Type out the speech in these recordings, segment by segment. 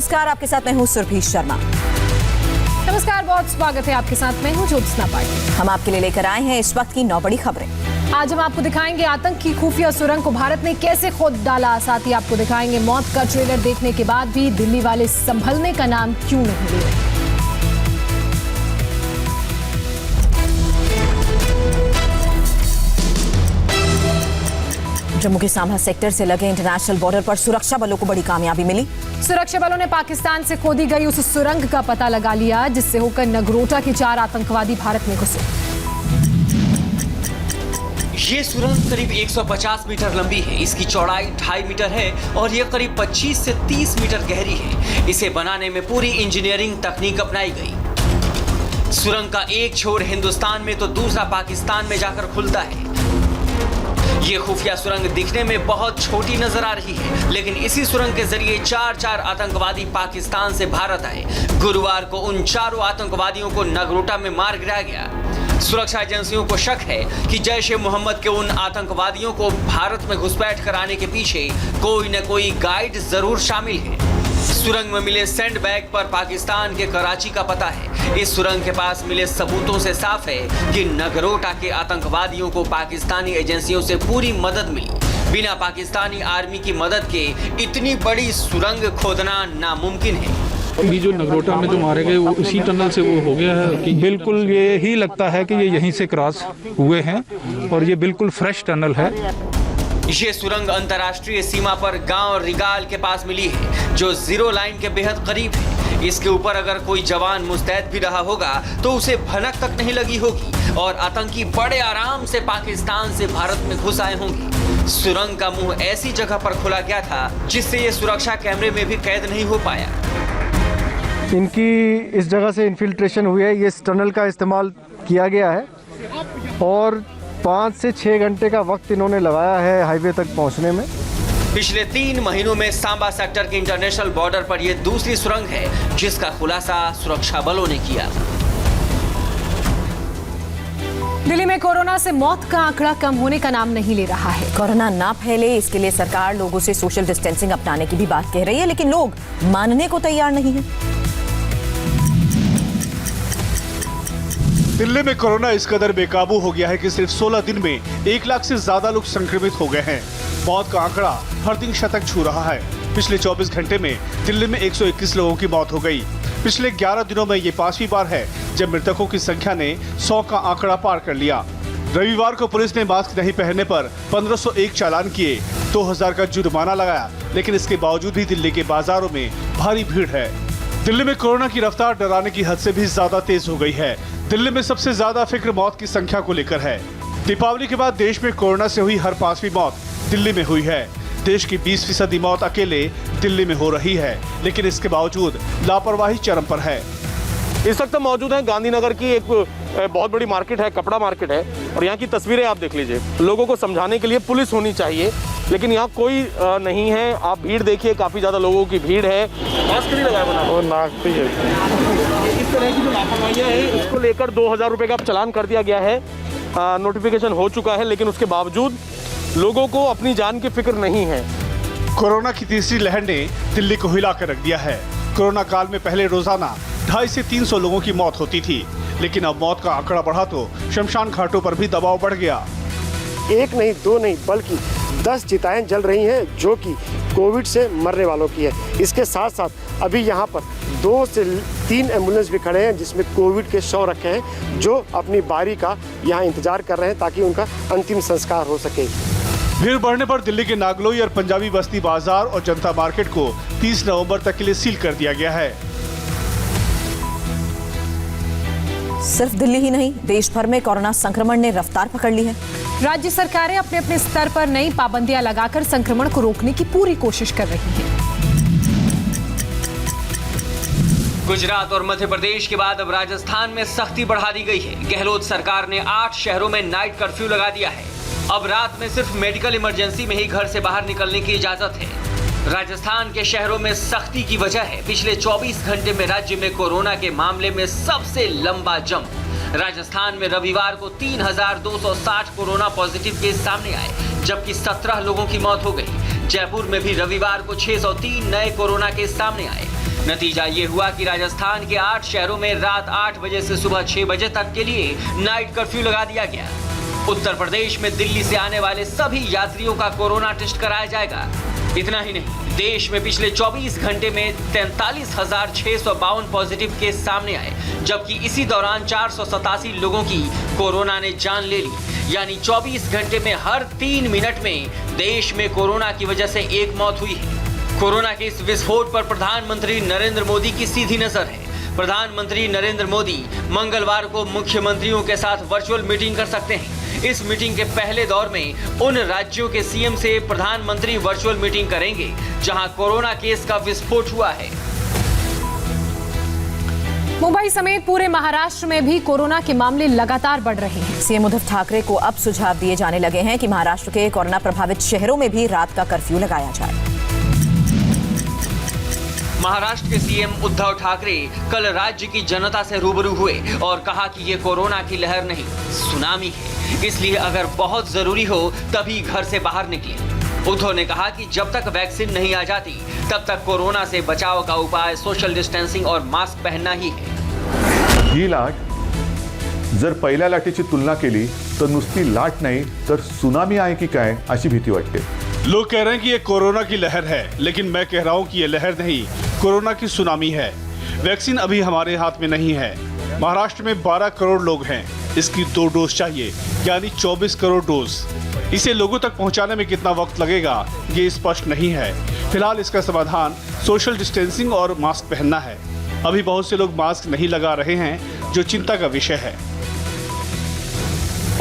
नमस्कार, आपके साथ मैं हूं सुरभि शर्मा। नमस्कार, बहुत स्वागत है आपके साथ मैं हूं ज्योत्सना पाटिल। हम आपके लिए लेकर आए हैं इस वक्त की 9 बड़ी खबरें। आज हम आपको दिखाएंगे आतंक की खुफिया सुरंग को भारत ने कैसे खोद डाला। साथ ही आपको दिखाएंगे मौत का ट्रेलर देखने के बाद भी दिल्ली वाले संभलने का नाम क्यों नहीं ले रहे। जम्मू के सांभा सेक्टर से लगे इंटरनेशनल बॉर्डर पर सुरक्षा बलों को बड़ी कामयाबी मिली। सुरक्षा बलों ने पाकिस्तान से खोदी गई उस सुरंग का पता लगा लिया जिससे होकर नगरोटा के 4 आतंकवादी भारत में घुसे। ये सुरंग करीब 150 मीटर लंबी है। इसकी चौड़ाई 2.5 मीटर है और ये करीब 25 से 30 मीटर गहरी है। इसे बनाने में पूरी इंजीनियरिंग तकनीक अपनाई गई। सुरंग का एक छोर हिंदुस्तान में तो दूसरा पाकिस्तान में जाकर खुलता है। ये खुफिया सुरंग दिखने में बहुत छोटी नजर आ रही है, लेकिन इसी सुरंग के जरिए 4 आतंकवादी पाकिस्तान से भारत आए। गुरुवार को उन 4 आतंकवादियों को नगरोटा में मार गिराया गया। सुरक्षा एजेंसियों को शक है कि जैश ए मोहम्मद के उन आतंकवादियों को भारत में घुसपैठ कराने के पीछे कोई न कोई गाइड जरूर शामिल है। सुरंग में मिले सैंड बैग पर पाकिस्तान के कराची का पता है। इस सुरंग के पास मिले सबूतों से साफ है कि नगरोटा के आतंकवादियों को पाकिस्तानी एजेंसियों से पूरी मदद मिली। बिना पाकिस्तानी आर्मी की मदद के इतनी बड़ी सुरंग खोदना नामुमकिन है। अभी जो नगरोटा में जो मारे गए वो उसी टनल से वो हो गया है कि बिल्कुल ये ही लगता है कि ये यहीं से क्रॉस हुए हैं और ये बिल्कुल फ्रेश टनल है। ये सुरंग अंतर्राष्ट्रीय सीमा पर गांव रिगाल के पास मिली है, जो जीरो लाइन के बेहद करीब है। इसके ऊपर अगर कोई जवान मुस्तैद भी रहा होगा तो उसे भनक तक नहीं लगी होगी और आतंकी बड़े आराम से पाकिस्तान से भारत में घुस आए होंगे। सुरंग का मुंह ऐसी जगह पर खुला गया था जिससे ये सुरक्षा कैमरे में भी कैद नहीं हो पाया। इनकी इस जगह से इन्फिल्ट्रेशन हुई है। ये इस टनल का इस्तेमाल किया गया है और 5 से 6 घंटे का वक्त इन्होंने लगाया है हाईवे तक पहुंचने में। पिछले 3 महीनों में सांबा सेक्टर के इंटरनेशनल बॉर्डर पर यह दूसरी सुरंग है जिसका खुलासा सुरक्षा बलों ने किया। दिल्ली में कोरोना से मौत का आंकड़ा कम होने का नाम नहीं ले रहा है। कोरोना ना फैले इसके लिए सरकार लोगों से सोशल डिस्टेंसिंग अपनाने की भी बात कह रही है, लेकिन लोग मानने को तैयार नहीं है। दिल्ली में कोरोना इस कदर बेकाबू हो गया है कि सिर्फ 16 दिन में 1 लाख से ज्यादा लोग संक्रमित हो गए हैं। मौत का आंकड़ा हर दिन शतक छू रहा है। पिछले 24 घंटे में दिल्ली में 121 लोगों की मौत हो गई। पिछले 11 दिनों में ये 5वीं बार है जब मृतकों की संख्या ने 100 का आंकड़ा पार कर लिया। रविवार को पुलिस ने मास्क नहीं पहनने पर 1501 चालान किए, 2000 का जुर्माना लगाया, लेकिन इसके बावजूद भी दिल्ली के बाजारों में भारी भीड़ है। दिल्ली में कोरोना की रफ्तार डराने की हद से भी ज्यादा तेज हो गई है। दिल्ली में सबसे ज्यादा फिक्र मौत की संख्या को लेकर है। दीपावली के बाद देश में कोरोना से हुई हर 5वीं मौत दिल्ली में हुई है। देश की 20% मौत अकेले दिल्ली में हो रही है, लेकिन इसके बावजूद लापरवाही चरम पर है। इस वक्त हम मौजूद हैं गांधीनगर की एक बहुत बड़ी मार्केट है, कपड़ा मार्केट है, और यहाँ की तस्वीरें आप देख लीजिए। लोगों को समझाने के लिए पुलिस होनी चाहिए, लेकिन यहाँ कोई नहीं है। आप भीड़ देखिए, काफी ज्यादा लोगों की भीड़ है। मास्क नहीं लगाया बना और नाक पे है। इस तरह की जो लापरवाहियाँ है उसको लेकर 2000 रुपये का चालान कर दिया गया है। नोटिफिकेशन हो चुका है, लेकिन उसके बावजूद लोगों को अपनी जान की फिक्र नहीं है। कोरोना की तीसरी लहर ने दिल्ली को हिला कर रख दिया है। कोरोना काल में पहले रोजाना 250 से 300 लोगों की मौत होती थी, लेकिन अब मौत का आंकड़ा बढ़ा तो शमशान घाटों पर भी दबाव बढ़ गया। 1 नहीं 2 नहीं बल्कि 10 चिताएं जल रही हैं जो कि कोविड से मरने वालों की है। इसके साथ साथ अभी यहाँ पर 2 से 3 एम्बुलेंस भी खड़े हैं जिसमें कोविड के शव रखे हैं, जो अपनी बारी का यहाँ इंतजार कर रहे हैं ताकि उनका अंतिम संस्कार हो सके। भीड़ बढ़ने पर दिल्ली के नागलोई और पंजाबी बस्ती बाजार और जनता मार्केट को 30 नवंबर तक के लिए सील कर दिया गया है। सिर्फ दिल्ली ही नहीं, देश भर में कोरोना संक्रमण ने रफ्तार पकड़ ली है। राज्य सरकारें अपने अपने स्तर पर नई पाबंदियां लगाकर संक्रमण को रोकने की पूरी कोशिश कर रही हैं। गुजरात और मध्य प्रदेश के बाद अब राजस्थान में सख्ती बढ़ा दी गई है। गहलोत सरकार ने 8 शहरों में नाइट कर्फ्यू लगा दिया है। अब रात में सिर्फ मेडिकल इमरजेंसी में ही घर से बाहर निकलने की इजाजत है। राजस्थान के शहरों में सख्ती की वजह है पिछले 24 घंटे में राज्य में कोरोना के मामले में सबसे लंबा जंप। राजस्थान में रविवार को 3260 कोरोना पॉजिटिव केस सामने आए, जबकि 17 लोगों की मौत हो गई। जयपुर में भी रविवार को 603 नए कोरोना केस सामने आए। नतीजा ये हुआ कि राजस्थान के 8 शहरों में रात 8 बजे से सुबह 6 बजे तक के लिए नाइट कर्फ्यू लगा दिया गया। उत्तर प्रदेश में दिल्ली से आने वाले सभी यात्रियों का कोरोना टेस्ट कराया जाएगा। इतना ही नहीं, देश में पिछले 24 घंटे में 43,652 पॉजिटिव केस सामने आए, जबकि इसी दौरान 487 लोगों की कोरोना ने जान ले ली। यानी 24 घंटे में हर 3 मिनट में देश में कोरोना की वजह से एक मौत हुई है। कोरोना के इस विस्फोट पर प्रधानमंत्री नरेंद्र मोदी की सीधी नजर है। प्रधानमंत्री नरेंद्र मोदी मंगलवार को मुख्यमंत्रियों के साथ वर्चुअल मीटिंग कर सकते हैं। इस मीटिंग के पहले दौर में उन राज्यों के सीएम से प्रधानमंत्री वर्चुअल मीटिंग करेंगे जहां कोरोना केस का विस्फोट हुआ है। मुंबई समेत पूरे महाराष्ट्र में भी कोरोना के मामले लगातार बढ़ रहे हैं। सीएम उद्धव ठाकरे को अब सुझाव दिए जाने लगे हैं कि महाराष्ट्र के कोरोना प्रभावित शहरों में भी रात का कर्फ्यू लगाया जाए। महाराष्ट्र के सीएम उद्धव ठाकरे कल राज्य की जनता से रूबरू हुए और कहा कि ये कोरोना की लहर नहीं, सुनामी है, इसलिए अगर बहुत जरूरी हो तभी घर से बाहर निकलें। उद्धव ने कहा कि जब तक वैक्सीन नहीं आ जाती तब तक कोरोना से बचाव का उपाय सोशल डिस्टेंसिंग और मास्क पहनना ही है। ही लाट जर पहिल्या लाटेची तुलना केली तर नुसती लाट नाही तर सुनामी आहे की काय अशी भीती वाटते। लोग कह रहे हैं कि ये कोरोना की लहर है, लेकिन मैं कह रहा हूँ कि ये लहर नहीं, कोरोना की सुनामी है। वैक्सीन अभी हमारे हाथ में नहीं है। महाराष्ट्र में 12 करोड़ लोग हैं, इसकी 2 डोज चाहिए, यानी 24 करोड़ डोज। इसे लोगों तक पहुंचाने में कितना वक्त लगेगा ये स्पष्ट नहीं है। फिलहाल इसका समाधान सोशल डिस्टेंसिंग और मास्क पहनना है। अभी बहुत से लोग मास्क नहीं लगा रहे हैं, जो चिंता का विषय है।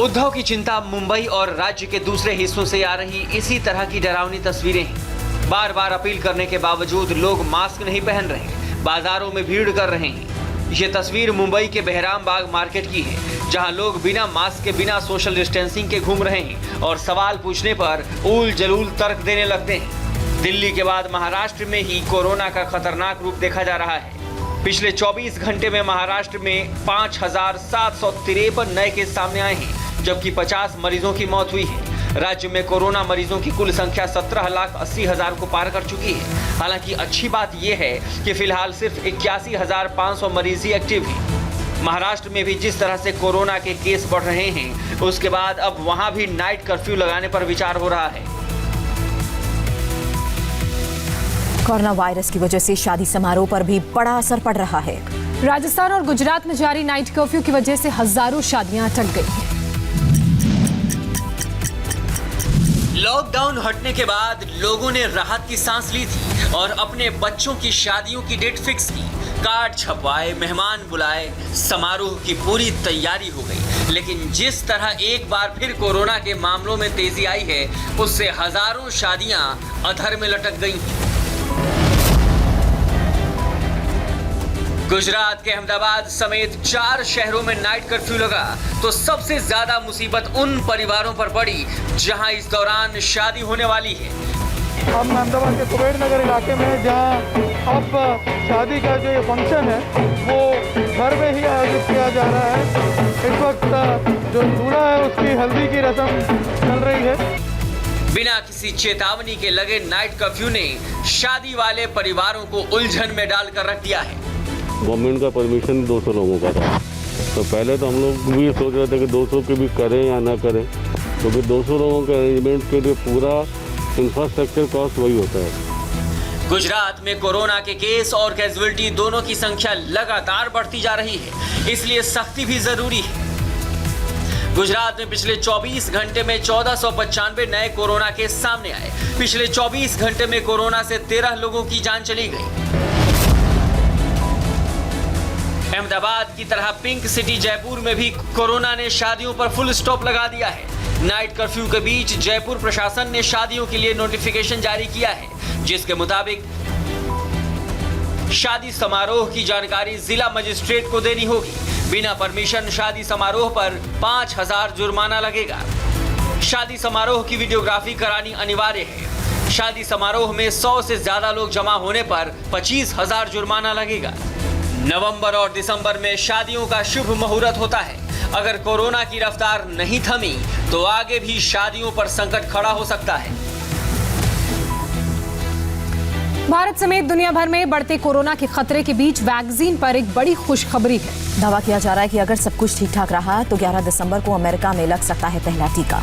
उद्धव की चिंता मुंबई और राज्य के दूसरे हिस्सों से आ रही इसी तरह की डरावनी तस्वीरें हैं। बार बार अपील करने के बावजूद लोग मास्क नहीं पहन रहे, बाजारों में भीड़ कर रहे हैं। ये तस्वीर मुंबई के बहराम बाग मार्केट की है, जहां लोग बिना मास्क के बिना सोशल डिस्टेंसिंग के घूम रहे हैं और सवाल पूछने पर ऊल जलूल तर्क देने लगते हैं। दिल्ली के बाद महाराष्ट्र में ही कोरोना का खतरनाक रूप देखा जा रहा है। पिछले 24 घंटे में महाराष्ट्र में 5,753 नए केस सामने आए हैं, जबकि 50 मरीजों की मौत हुई है। राज्य में कोरोना मरीजों की कुल संख्या 17,80,000 को पार कर चुकी है। हालांकि अच्छी बात यह है कि फिलहाल सिर्फ 81,500 मरीज ही एक्टिव हैं। महाराष्ट्र में भी जिस तरह से कोरोना के केस बढ़ रहे हैं, उसके बाद अब वहां भी नाइट कर्फ्यू लगाने पर विचार हो रहा है। कोरोना वायरस की वजह से शादी समारोह पर भी बड़ा असर पड़ रहा है। राजस्थान और गुजरात में जारी नाइट कर्फ्यू की वजह से हजारों शादियां अटक गई हैं। लॉकडाउन हटने के बाद लोगों ने राहत की सांस ली थी और अपने बच्चों की शादियों की डेट फिक्स की, कार्ड छपवाए, मेहमान बुलाए, समारोह की पूरी तैयारी हो गई। लेकिन जिस तरह एक बार फिर कोरोना के मामलों में तेजी आई है, उससे हजारों शादियां अधर में लटक गई। गुजरात के अहमदाबाद समेत 4 शहरों में नाइट कर्फ्यू लगा तो सबसे ज्यादा मुसीबत उन परिवारों पर पड़ी जहां इस दौरान शादी होने वाली है। हम अहमदाबाद के कुबेर नगर इलाके में जहां अब शादी का जो ये फंक्शन है वो घर में ही आयोजित किया जा रहा है। इस वक्त जो दूल्हा है उसकी हल्दी की रस्म चल रही है। बिना किसी चेतावनी के लगे नाइट कर्फ्यू ने शादी वाले परिवारों को उलझन में डालकर रख दिया है। गवर्नमेंट का परमिशन 200 लोगों का था, तो पहले तो हम लोग भी सोच रहे थे कि 200 के भी करें या ना करें, क्योंकि 200 लोगों के अरेंजमेंट के लिए पूरा इंफ्रास्ट्रक्चर कॉस्ट वही होता है। गुजरात में कोरोना के केस और कैजुअलिटी दोनों की संख्या लगातार बढ़ती जा रही है, इसलिए सख्ती भी जरूरी है। गुजरात में पिछले 24 घंटे में 1495 नए कोरोना केस सामने आए। पिछले 24 घंटे में कोरोना से 13 लोगों की जान चली गई। अहमदाबाद की तरह पिंक सिटी जयपुर में भी कोरोना ने शादियों पर फुल स्टॉप लगा दिया है। नाइट कर्फ्यू के बीच जयपुर प्रशासन ने शादियों के लिए नोटिफिकेशन जारी किया है, जिसके मुताबिक शादी समारोह की जानकारी जिला मजिस्ट्रेट को देनी होगी। बिना परमिशन शादी समारोह पर 5,000 जुर्माना लगेगा। शादी समारोह की वीडियोग्राफी करानी अनिवार्य है। शादी समारोह में 100 से ज्यादा लोग जमा होने पर 25,000 जुर्माना लगेगा। नवंबर और दिसंबर में शादियों का शुभ मुहूर्त होता है। अगर कोरोना की रफ्तार नहीं थमी तो आगे भी शादियों पर संकट खड़ा हो सकता है। भारत समेत दुनिया भर में बढ़ते कोरोना के खतरे के बीच वैक्सीन पर एक बड़ी खुशखबरी है। दावा किया जा रहा है कि अगर सब कुछ ठीक ठाक रहा तो 11 दिसंबर को अमेरिका में लग सकता है पहला टीका।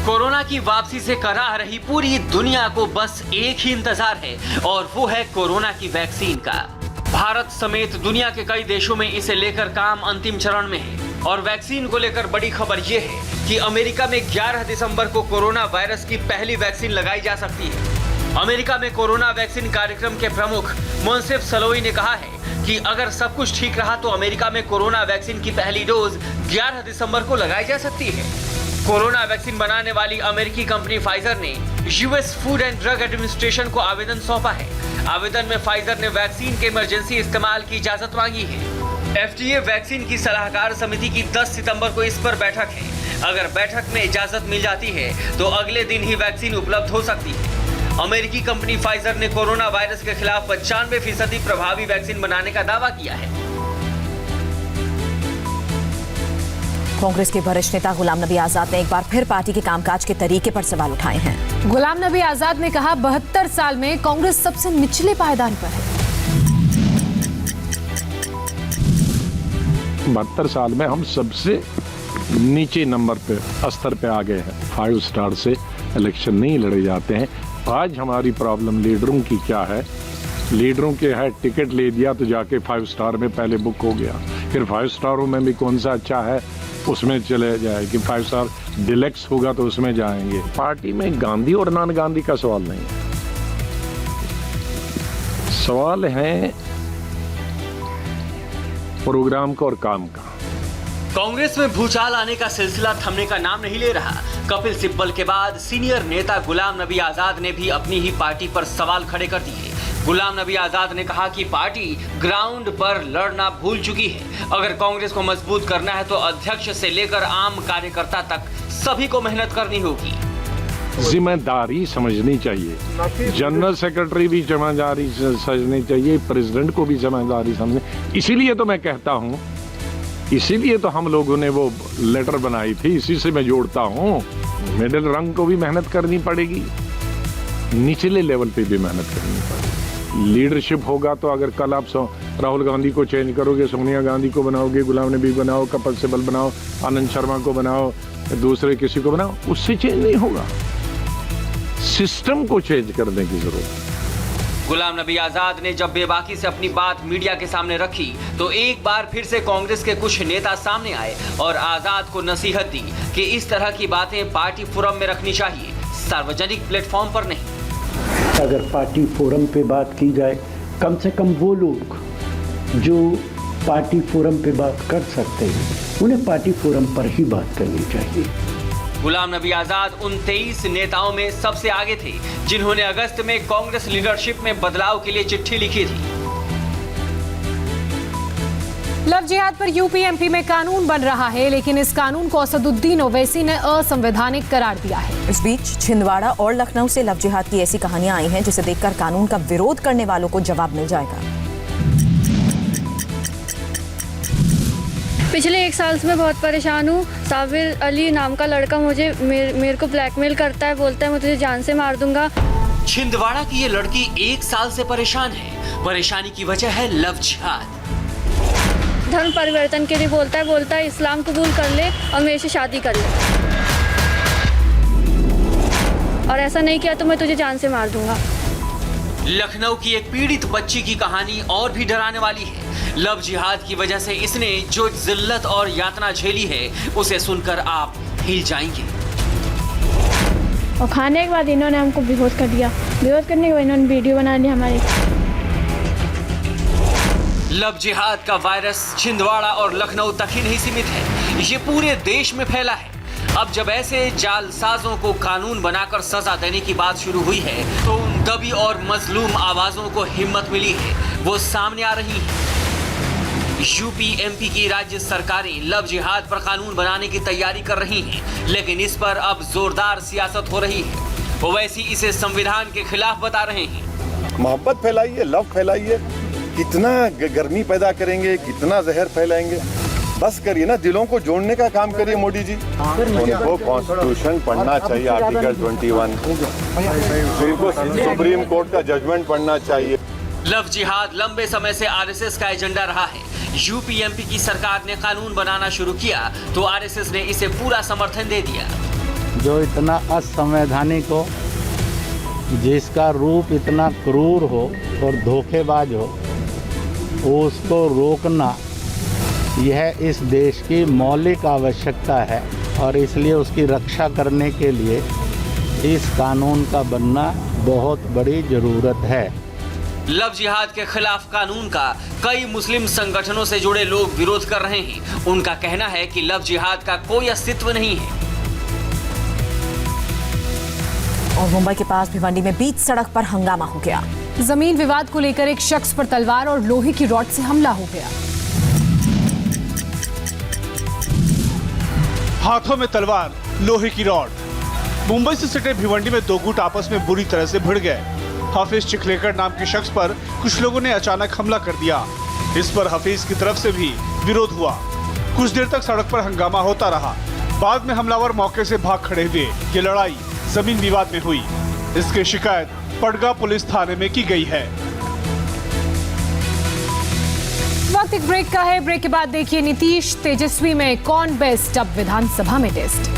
कोरोना की वापसी से कराह रही पूरी दुनिया को बस एक ही इंतजार है और वो है कोरोना की वैक्सीन का। भारत समेत दुनिया के कई देशों में इसे लेकर काम अंतिम चरण में है और वैक्सीन को लेकर बड़ी खबर ये है कि अमेरिका में 11 दिसंबर को कोरोना वायरस की पहली वैक्सीन लगाई जा सकती है। अमेरिका में कोरोना वैक्सीन कार्यक्रम के प्रमुख मोंसेफ सलोई ने कहा है कि अगर सब कुछ ठीक रहा तो अमेरिका में कोरोना वैक्सीन की पहली डोज 11 दिसंबर को लगाई जा सकती है। कोरोना वैक्सीन बनाने वाली अमेरिकी कंपनी फाइजर ने US food and drug administration को आवेदन सौंपा है। आवेदन में फाइजर ने वैक्सीन के इमरजेंसी इस्तेमाल की इजाजत मांगी है। FDA वैक्सीन की सलाहकार समिति की 10 सितंबर को इस पर बैठक है। अगर बैठक में इजाजत मिल जाती है तो अगले दिन ही वैक्सीन उपलब्ध हो सकती है। अमेरिकी कंपनी फाइजर ने कोरोना वायरस के खिलाफ 95% प्रभावी वैक्सीन बनाने का दावा किया है। कांग्रेस के वरिष्ठ नेता गुलाम नबी आजाद ने एक बार फिर पार्टी के कामकाज के तरीके पर सवाल उठाए हैं। गुलाम नबी आजाद ने कहा 72 साल में कांग्रेस सबसे निचले पायदान पर है। 72 साल में हम सबसे नीचे नंबर पे स्तर पे आ गए हैं। 5 स्टार से इलेक्शन नहीं लड़े जाते हैं। आज हमारी प्रॉब्लम लीडरों की क्या है? लीडरों के है टिकट ले दिया तो जाके 5 स्टार में पहले बुक हो गया, फिर 5 स्टारों में भी कौन सा अच्छा है उसमें चले जाए कि 5 स्टार डिलेक्स होगा तो उसमें जाएंगे। पार्टी में गांधी और नॉन गांधी का सवाल नहीं है, सवाल है प्रोग्राम का और काम का। कांग्रेस में भूचाल आने का सिलसिला थमने का नाम नहीं ले रहा। कपिल सिब्बल के बाद सीनियर नेता गुलाम नबी आजाद ने भी अपनी ही पार्टी पर सवाल खड़े कर दिए। गुलाम नबी आजाद ने कहा कि पार्टी ग्राउंड पर लड़ना भूल चुकी है। अगर कांग्रेस को मजबूत करना है तो अध्यक्ष से लेकर आम कार्यकर्ता तक सभी को मेहनत करनी होगी। जिम्मेदारी समझनी चाहिए, जनरल सेक्रेटरी भी जिम्मेदारी समझनी चाहिए, प्रेसिडेंट को भी जिम्मेदारी समझनी। इसीलिए तो मैं कहता हूँ, इसीलिए तो हम लोगों ने वो लेटर बनाई थी, इसी से मैं जोड़ता हूँ। मिडिल रंग को भी मेहनत करनी पड़ेगी, निचले लेवल पे भी मेहनत करनी पड़ेगी। लीडरशिप होगा तो अगर कल आप राहुल गांधी को चेंज करोगे, सोनिया गांधी को बनाओगे, गुलाम नबी बनाओ, कपिल सिब्बल बनाओ, आनंद शर्मा को बनाओ, दूसरे किसी को बनाओ, उससे चेंज नहीं होगा। सिस्टम को चेंज करने की जरूरत है। गुलाम नबी आजाद ने जब बेबाकी से अपनी बात मीडिया के सामने रखी तो एक बार फिर से कांग्रेस के कुछ नेता सामने आए और आजाद को नसीहत दी कि इस तरह की बातें पार्टी फोरम में रखनी चाहिए, सार्वजनिक प्लेटफॉर्म पर नहीं। अगर पार्टी फोरम पे बात की जाए, कम से कम वो लोग जो पार्टी फोरम पे बात कर सकते हैं उन्हें पार्टी फोरम पर ही बात करनी चाहिए। गुलाम नबी आजाद उन 23 नेताओं में सबसे आगे थे जिन्होंने अगस्त में कांग्रेस लीडरशिप में बदलाव के लिए चिट्ठी लिखी थी। लव जिहाद पर यूपी एमपी में कानून बन रहा है, लेकिन इस कानून को असदुद्दीन ओवैसी ने असंवैधानिक करार दिया है। इस बीच छिंदवाड़ा और लखनऊ से लव जिहाद की ऐसी कहानियां आई हैं जिसे देखकर कानून का विरोध करने वालों को जवाब मिल जाएगा। पिछले 1 साल से मैं बहुत परेशान हूँ। साबिर अली नाम का लड़का मेरे को ब्लैकमेल करता है, बोलता है मैं तुझे जान से मार दूंगा। छिंदवाड़ा की ये लड़की 1 साल से परेशान है। परेशानी की वजह है लव जिहाद। धर्म परिवर्तन के लिए बोलता है इस्लाम कबूल कर ले और मेरे से शादी कर ले, और ऐसा नहीं किया तो मैं तुझे जान से मार दूंगा। लखनऊ की एक पीड़ित बच्ची की कहानी और भी डराने वाली है। लव जिहाद की वजह से इसने जो जिल्लत और यातना झेली है उसे सुनकर आप हिल जाएंगे। और खाने के बाद इन्होंने हमको बेहोश कर दिया। बेहोश करने के बाद इन्होंने वीडियो बना ली हमारी। लव जिहाद का वायरस छिंदवाड़ा और लखनऊ तक ही नहीं सीमित है, ये पूरे देश में फैला है। अब जब ऐसे जालसाजों को कानून बनाकर सजा देने की बात शुरू हुई है तो उन दबी और मजलूम आवाजों को हिम्मत मिली है, वो सामने आ रही है। यूपी एमपी की राज्य सरकारें लव जिहाद पर कानून बनाने की तैयारी कर रही हैं, लेकिन इस पर अब जोरदार सियासत हो रही है। ओवैसी इसे संविधान के खिलाफ बता रहे हैं। मोहब्बत फैलाइए, लव फैलाइए, कितना गर्मी पैदा करेंगे, कितना जहर फैलाएंगे। बस करिए ना, दिलों को जोड़ने का काम करिए मोदी जी। उनको कॉन्स्टिट्यूशन पढ़ना चाहिए, आर्टिकल 21, फिर इनको सुप्रीम कोर्ट का जजमेंट पढ़ना चाहिए। लव जिहाद लंबे समय से आरएसएस का एजेंडा रहा है। यूपीएमपी की सरकार ने कानून बनाना शुरू किया तो आरएसएस ने इसे पूरा समर्थन दे दिया। जो इतना असंवैधानिक हो, जिसका रूप इतना क्रूर हो और धोखेबाज हो, उसको रोकना यह इस देश की मौलिक आवश्यकता है और इसलिए उसकी रक्षा करने के लिए इस कानून का बनना बहुत बड़ी ज़रूरत है। लव जिहाद के खिलाफ कानून का कई मुस्लिम संगठनों से जुड़े लोग विरोध कर रहे हैं। उनका कहना है कि लव जिहाद का कोई अस्तित्व नहीं है। और मुंबई के पास भिवंडी में बीच सड़क पर हंगामा हो गया। जमीन विवाद को लेकर एक शख्स पर तलवार और लोहे की रॉड से हमला हो गया। हाथों में तलवार, लोहे की रॉड। मुंबई से सटे भिवंडी में दो गुट आपस में बुरी तरह से भिड़ गए। हाफिज चिखलेकर नाम के शख्स पर कुछ लोगों ने अचानक हमला कर दिया। इस पर हफीज की तरफ से भी विरोध हुआ। कुछ देर तक सड़क पर हंगामा होता रहा। बाद में हमलावर मौके से भाग खड़े हुए। ये लड़ाई जमीन विवाद में हुई। इसकी शिकायत पडगा पुलिस थाने में की गई है। वक्त एक ब्रेक का है। ब्रेक के बाद देखिए नीतीश तेजस्वी में कौन बेस्ट, अब विधानसभा में टेस्ट।